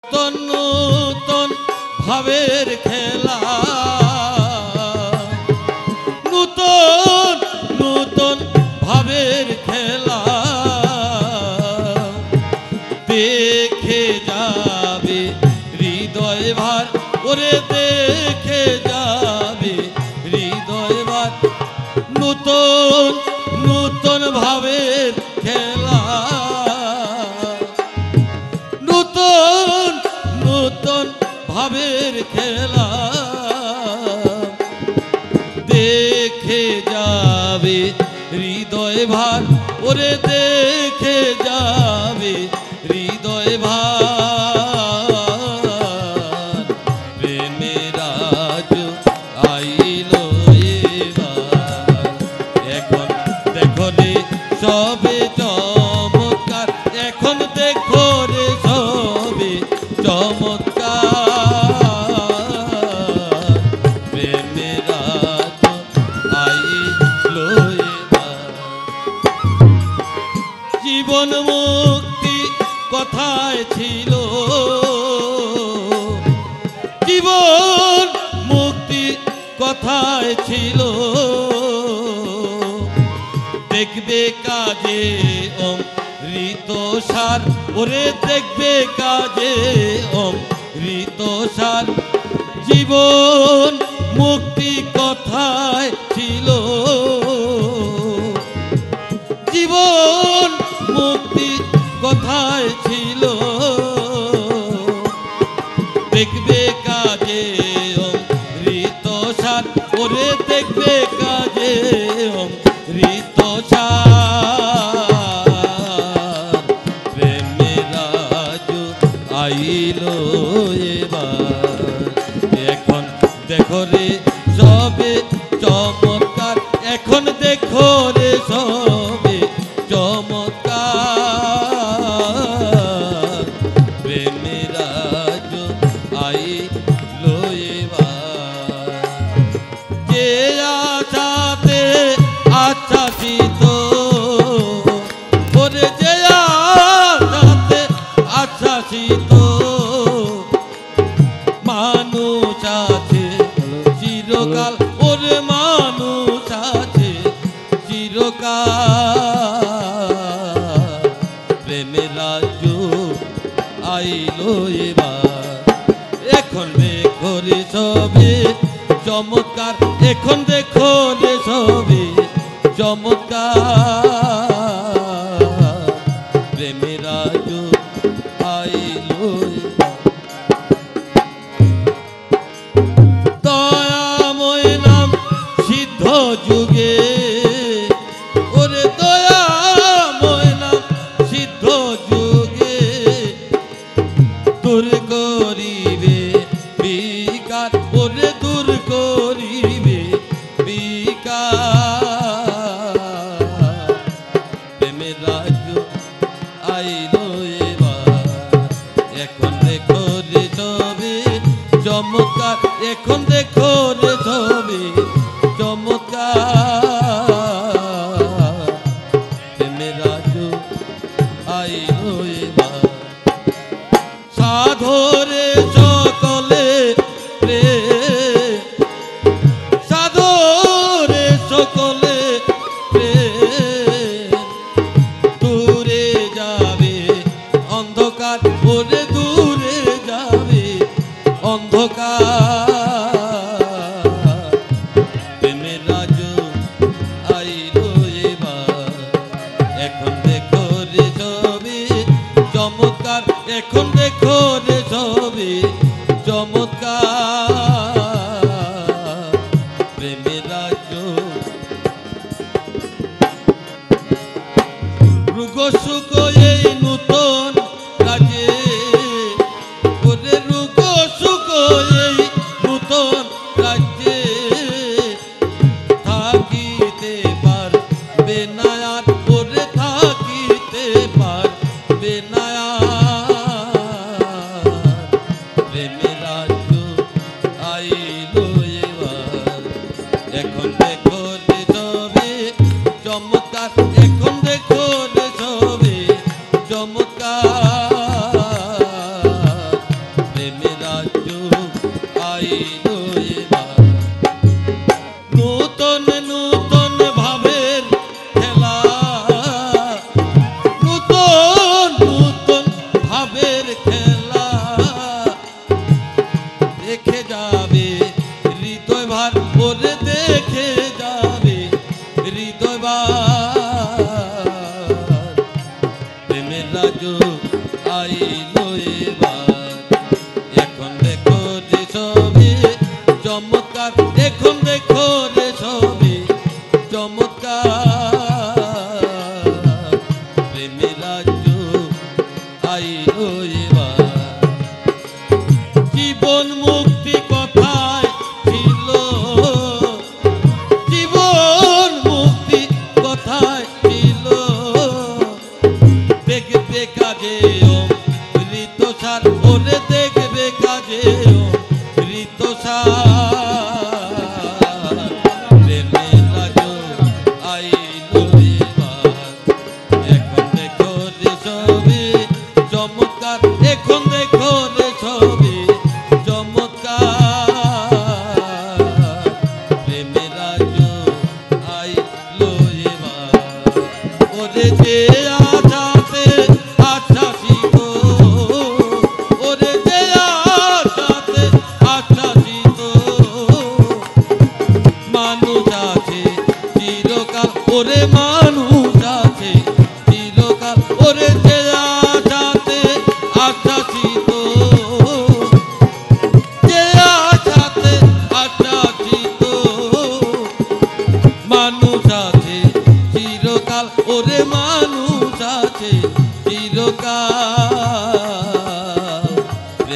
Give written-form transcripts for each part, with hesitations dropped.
নূতন নূতন ভাবের খেলা, নূতন নূতন ভাবের খেলা দেখে যাবে হৃদয় ভার, ওরে দেখে যাবে হৃদয় ভার। নূতন নূতন ভাবের খেলা, নূতন নূতন ভাবের খেলা দেখে যাবে হৃদয় ভার, ওরে দেখে যাবে হৃদয় ভার। প্রেমের আজ আইলো এবার, এখন দেখো রে সবে চমৎকার, এখন দেখো রে সবে চমৎকার। প্রেমের আজ আইলো এবার। জীবন মুক্তি কথায় ছিল, জীবন মুক্তি কথায় ছিল, দেখবে কাজে অমৃত সার, ওরে দেখবে কাজে অমৃত সার। জীবন মুক্তি কথায় ছিল, জীবন মুক্তি কথায় ছিল, দেখবে কাজে অমৃত সার, ওরে দেখবে কাজে অমৃত সার। প্রেমের আজ আইলো এবার, এখন দেখো রে সবে চমৎকার, এখন দেখো রে সবে চমৎকার। প্রেমের আজ আইলো এবার। যে আশাতে আচ্ছাদিত, ওরে যে আশাতে আচ্ছাদিত, মানুষ আছে চিরকাল, ওরে মানুষ আছে চিরকাল। প্রেমের রাজ্য আইলো এবার, এখন দেখো রে সবে চমৎকার, এখন দেখো রে সবে চমৎকার। প্রেমের রাজ্য আইলো এবার। দয়াময় নাম সিদ্ধ যুগে, ওরে দয়াময় নাম সিদ্ধ যুগে, দূর করিবে বিকার, ওরে দূর করিবে বিকার। প্রেমের রাজ্য আইলো এবার, এখন দেখো রে সবে চমৎকার, এখন দেখো রে সবে চমৎকার। প্রেমের রাজ্য আইলো এবার। সাধরে সকলে প্রেম, সাধরে সকলে প্রেম, দূরে যাবে অন্ধকার, ওরে দূরে যাবে অন্ধকার। প্রেমের রাজ্য আইলো এবার, এখন দেখো রে সবে চমৎকার, এখন দেখো রে সবে চমৎকার। প্রেমের রাজ্য রুগ সুখ এই নূতন রাজে, ওরে রুগ সুখ এই নূতন রাজ্যে থাকিতে পারবে না আর, ওরে থাকিতে পারবে না আর। প্রেমের রাজ্য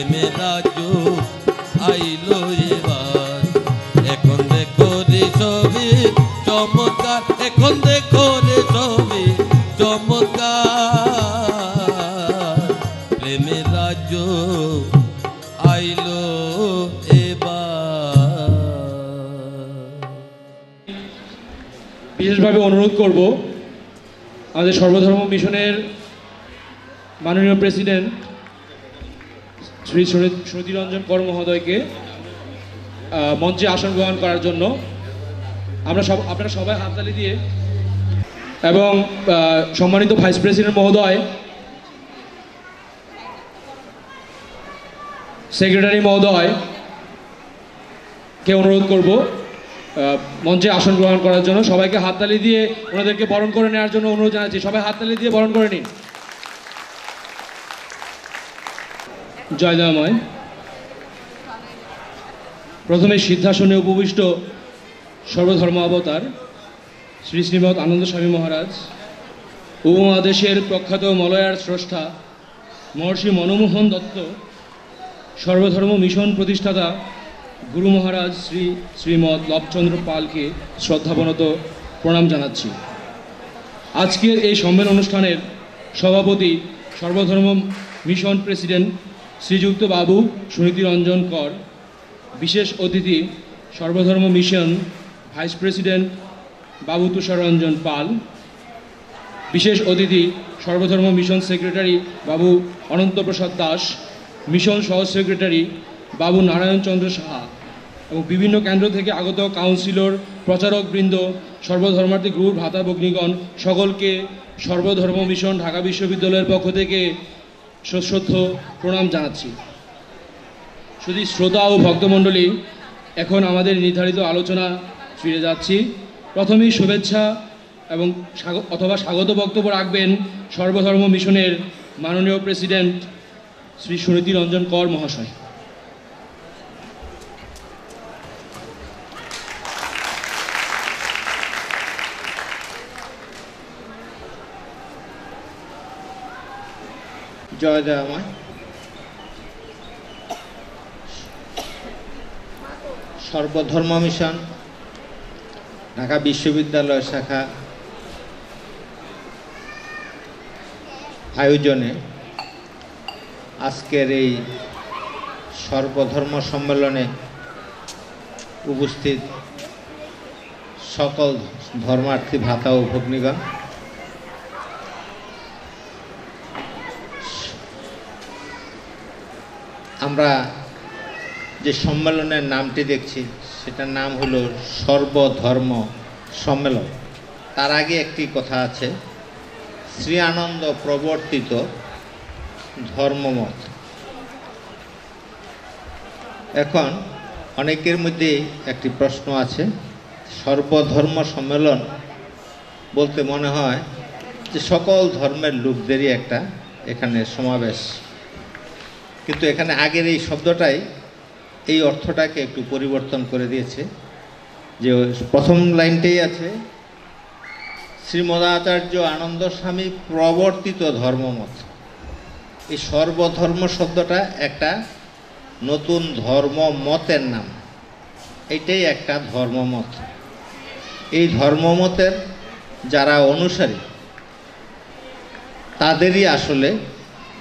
প্রেমের রাজ্য আইলো এবার। এখন দেখো রে ছবি চমৎকার, এখন দেখো রে ছবি চমৎকার, প্রেমের রাজ্য আইলো এবার। বিশেষভাবে অনুরোধ করব আমাদের সর্বধর্ম মিশনের মাননীয় প্রেসিডেন্ট শ্রী সুনীতিরঞ্জন কর মহোদয়কে মঞ্চে আসন গ্রহণ করার জন্য। আপনারা সবাই হাততালি দিয়ে, এবং সম্মানিত ভাইস প্রেসিডেন্ট মহোদয়, সেক্রেটারি মহোদয় কে অনুরোধ করব মঞ্চে আসন গ্রহণ করার জন্য। সবাইকে হাততালি দিয়ে ওনাদেরকে বরণ করে নেওয়ার জন্য অনুরোধ জানাচ্ছি। সবাই হাততালি দিয়ে বরণ করে নিন। জয় দয়াময়। প্রথমে সিদ্ধাসনে উপবিষ্ট সর্বধর্ম অবতার শ্রী শ্রীমৎ আনন্দ স্বামী মহারাজ, উপমহাদেশের প্রখ্যাত মলয়ার স্রষ্টা মহর্ষি মনমোহন দত্ত, সর্বধর্ম মিশন প্রতিষ্ঠাতা গুরু মহারাজ শ্রী শ্রীমৎ লবচন্দ্র পালকে শ্রদ্ধাবনত প্রণাম জানাচ্ছি। আজকের এই সম্মেলন অনুষ্ঠানের সভাপতি সর্বধর্ম মিশন প্রেসিডেন্ট শ্রীযুক্ত বাবু সুনীতিরঞ্জন কর, বিশেষ অতিথি সর্বধর্ম মিশন ভাইস প্রেসিডেন্ট বাবু তুষাররঞ্জন পাল, বিশেষ অতিথি সর্বধর্ম মিশন সেক্রেটারি বাবু অনন্তপ্রসাদ দাস, মিশন সহ সেক্রেটারি বাবু নারায়ণ চন্দ্র সাহা, এবং বিভিন্ন কেন্দ্র থেকে আগত কাউন্সিলর, প্রচারকবৃন্দ, সর্বধর্মার্থী গুরু ভ্রাতা ভগ্নীগণ, সকলকে সর্বধর্ম মিশন ঢাকা বিশ্ববিদ্যালয়ের পক্ষ থেকে সশ্রদ্ধ প্রণাম জানাচ্ছি। শুধু শ্রোতা ও ভক্তমণ্ডলী, এখন আমাদের নির্ধারিত আলোচনা ফিরে যাচ্ছি। প্রথমেই শুভেচ্ছা এবং স্বাগত বক্তব্য রাখবেন সর্বধর্ম মিশনের মাননীয় প্রেসিডেন্ট শ্রী সুনীতিরঞ্জন কর মহাশয়। জয় দয়াময়। সর্বধর্ম মিশন ঢাকা বিশ্ববিদ্যালয় শাখা আয়োজনে আজকের এই সর্বধর্ম সম্মেলনে উপস্থিত সকল ধর্মার্থী ভ্রাতা ও ভগ্নীগণ, আমরা যে সম্মেলনের নামটি দেখছি সেটার নাম হলো সর্বধর্ম সম্মেলন। তার আগে একটি কথা আছে, শ্রী আনন্দ প্রবর্তিত ধর্মমত। এখন অনেকের মধ্যে একটি প্রশ্ন আছে, সর্বধর্ম সম্মেলন বলতে মনে হয় যে সকল ধর্মের লোকদেরই একটা এখানে সমাবেশ, কিন্তু এখানে আগের এই শব্দটাই এই অর্থটাকে একটু পরিবর্তন করে দিয়েছে। যে প্রথম লাইনটাই আছে, শ্রীমদাচার্য আনন্দ স্বামী প্রবর্তিত ধর্মমত। এই সর্বধর্ম শব্দটা একটা নতুন ধর্মমতের নাম, এইটাই একটা ধর্মমত। এই ধর্মমতের যারা অনুসারী তাদেরই আসলে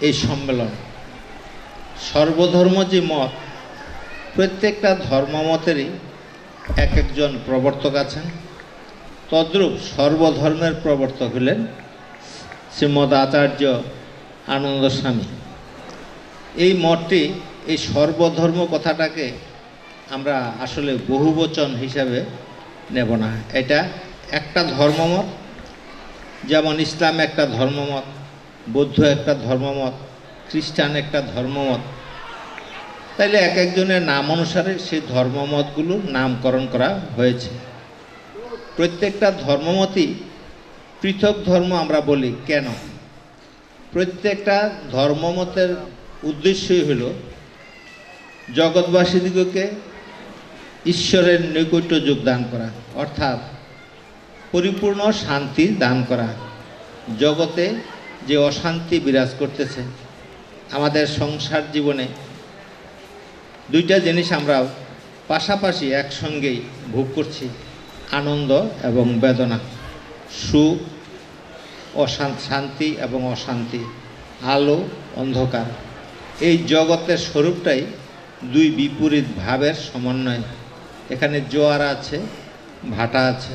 এই সম্মেলন। সর্বধর্ম যে মত, প্রত্যেকটা ধর্মমতেরই এক একজন প্রবর্তক আছেন। তদ্রূপ সর্বধর্মের প্রবর্তক হলেন শ্রীমদ আচার্য আনন্দ স্বামী। এই মতটি, এই সর্বধর্ম কথাটাকে আমরা আসলে বহুবচন হিসাবে নেব না। এটা একটা ধর্মমত, যেমন ইসলাম একটা ধর্মমত, বৌদ্ধ একটা ধর্মমত, খ্রিস্টান একটা ধর্মমত। তাইলে এক একজনের নাম অনুসারে সেই ধর্মমতগুলোর নামকরণ করা হয়েছে। প্রত্যেকটা ধর্মমতই পৃথক ধর্ম আমরা বলি কেন? প্রত্যেকটা ধর্মমতের উদ্দেশ্যই হল জগৎবাসীদিগকে ঈশ্বরের নৈকট্য যোগদান করা, অর্থাৎ পরিপূর্ণ শান্তি দান করা। জগতে যে অশান্তি বিরাজ করতেছে, আমাদের সংসার জীবনে দুইটা জিনিস আমরা পাশাপাশি একসঙ্গেই ভোগ করছি, আনন্দ এবং বেদনা, সুখ শান্তি এবং অশান্তি, আলো অন্ধকার। এই জগতের স্বরূপটাই দুই বিপরীত ভাবের সমন্বয়। এখানে জোয়ার আছে, ভাটা আছে,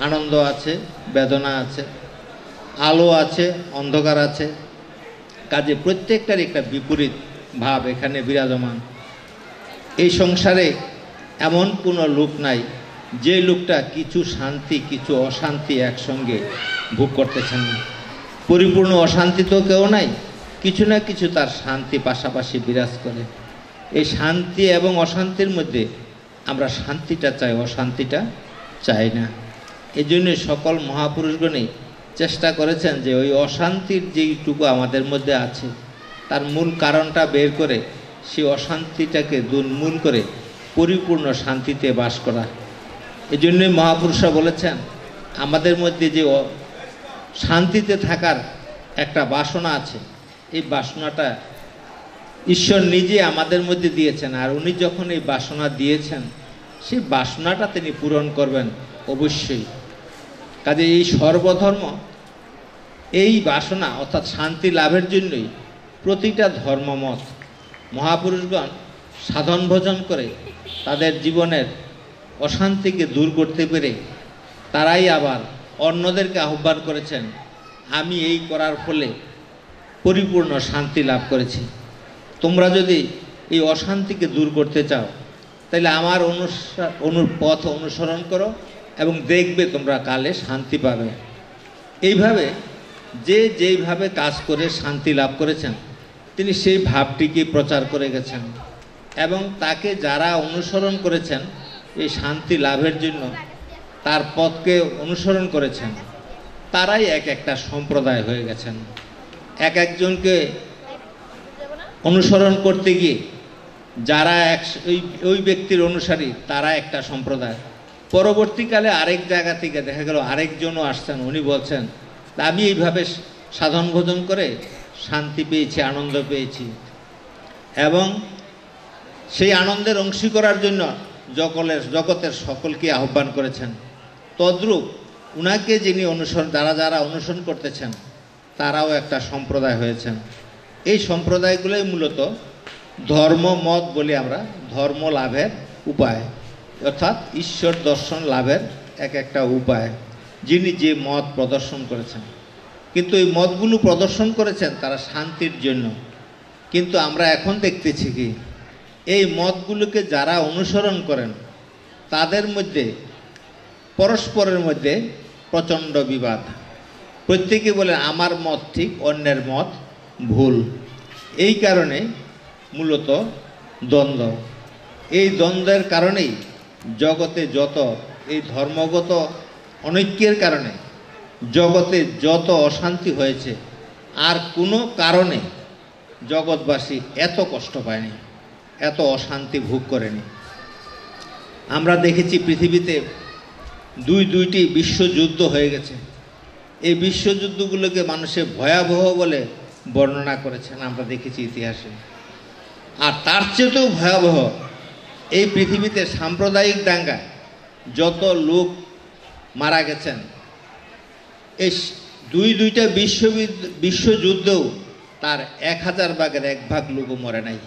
আনন্দ আছে, বেদনা আছে, আলো আছে, অন্ধকার আছে। কাজে প্রত্যেকটার একটা বিপরীত ভাব এখানে বিরাজমান। এই সংসারে এমন কোনো লোক নাই যে লোকটা কিছু শান্তি কিছু অশান্তি একসঙ্গে ভোগ করতেছেন না। পরিপূর্ণ অশান্তি তো কেউ নাই, কিছু না কিছু তার শান্তি পাশাপাশি বিরাজ করে। এই শান্তি এবং অশান্তির মধ্যে আমরা শান্তিটা চাই, অশান্তিটা চাই না। এই জন্য সকল মহাপুরুষগণই চেষ্টা করেছেন যে ওই অশান্তির যেইটুকু আমাদের মধ্যে আছে তার মূল কারণটা বের করে সেই অশান্তিটাকে দূরমূল করে পরিপূর্ণ শান্তিতে বাস করা। এই জন্যই মহাপুরুষরা বলেছেন আমাদের মধ্যে যে শান্তিতে থাকার একটা বাসনা আছে, এই বাসনাটা ঈশ্বর নিজে আমাদের মধ্যে দিয়েছেন। আর উনি যখন এই বাসনা দিয়েছেন সেই বাসনাটা তিনি পূরণ করবেন অবশ্যই। কাজে এই সর্বধর্ম এই বাসনা অর্থাৎ শান্তি লাভের জন্যই প্রতিটা ধর্মমত মহাপুরুষগণ সাধন ভজন করে তাদের জীবনের অশান্তিকে দূর করতে পেরে তারাই আবার অন্যদেরকে আহ্বান করেছেন, আমি এই করার ফলে পরিপূর্ণ শান্তি লাভ করেছি। তোমরা যদি এই অশান্তিকে দূর করতে চাও তাহলে আমার পথ অনুসরণ করো এবং দেখবে তোমরা কালে শান্তি পাবে। এইভাবে যে যেইভাবে কাজ করে শান্তি লাভ করেছেন তিনি সেই ভাবটিকে প্রচার করে গেছেন এবং তাকে যারা অনুসরণ করেছেন এই শান্তি লাভের জন্য তার পথকে অনুসরণ করেছেন তারাই এক একটা সম্প্রদায় হয়ে গেছেন। এক একজনকে অনুসরণ করতে গিয়ে যারা ওই ব্যক্তির অনুসারী তারা একটা সম্প্রদায়, পরবর্তীকালে আরেক জায়গা থেকে দেখা গেল আরেকজনও আসছেন, উনি বলছেন আমি এইভাবে সাধন ভোজন করে শান্তি পেয়েছি, আনন্দ পেয়েছি এবং সেই আনন্দের অংশী করার জন্য জগতের সকলকে আহ্বান করেছেন। তদ্রূপ উনাকে যিনি যারা অনুসরণ করতেছেন তারাও একটা সম্প্রদায় হয়েছেন। এই সম্প্রদায়গুলোই মূলত ধর্মমত বলি আমরা, ধর্ম লাভের উপায় অর্থাৎ ঈশ্বর দর্শন লাভের এক একটা উপায় যিনি যে মত প্রদর্শন করেছেন। কিন্তু এই মতগুলো প্রদর্শন করেছেন তারা শান্তির জন্য। কিন্তু আমরা এখন দেখতেছি কি এই মতগুলোকে যারা অনুসরণ করেন তাদের মধ্যে পরস্পরের মধ্যে প্রচণ্ড বিবাদ। প্রত্যেকে বলে আমার মত ঠিক, অন্যের মত ভুল। এই কারণে মূলত দ্বন্দ্ব। এই দ্বন্দ্বের কারণেই জগতে যত এই ধর্মগত অনৈক্যের কারণে জগতে যত অশান্তি হয়েছে আর কোনো কারণে জগৎবাসী এত কষ্ট পায়নি, এত অশান্তি ভোগ করেনি। আমরা দেখেছি পৃথিবীতে দুইটি বিশ্বযুদ্ধ হয়ে গেছে। এই বিশ্বযুদ্ধগুলোকে মানুষে ভয়াবহ বলে বর্ণনা করেছেন, আমরা দেখেছি ইতিহাসে। আর তার চেয়েও ভয়াবহ এই পৃথিবীতে সাম্প্রদায়িক দাঙ্গায় যত লোক মারা গেছেন, এই দুইটা বিশ্বযুদ্ধেও তার 1000 ভাগের 1 ভাগ লোকও মরে নাই।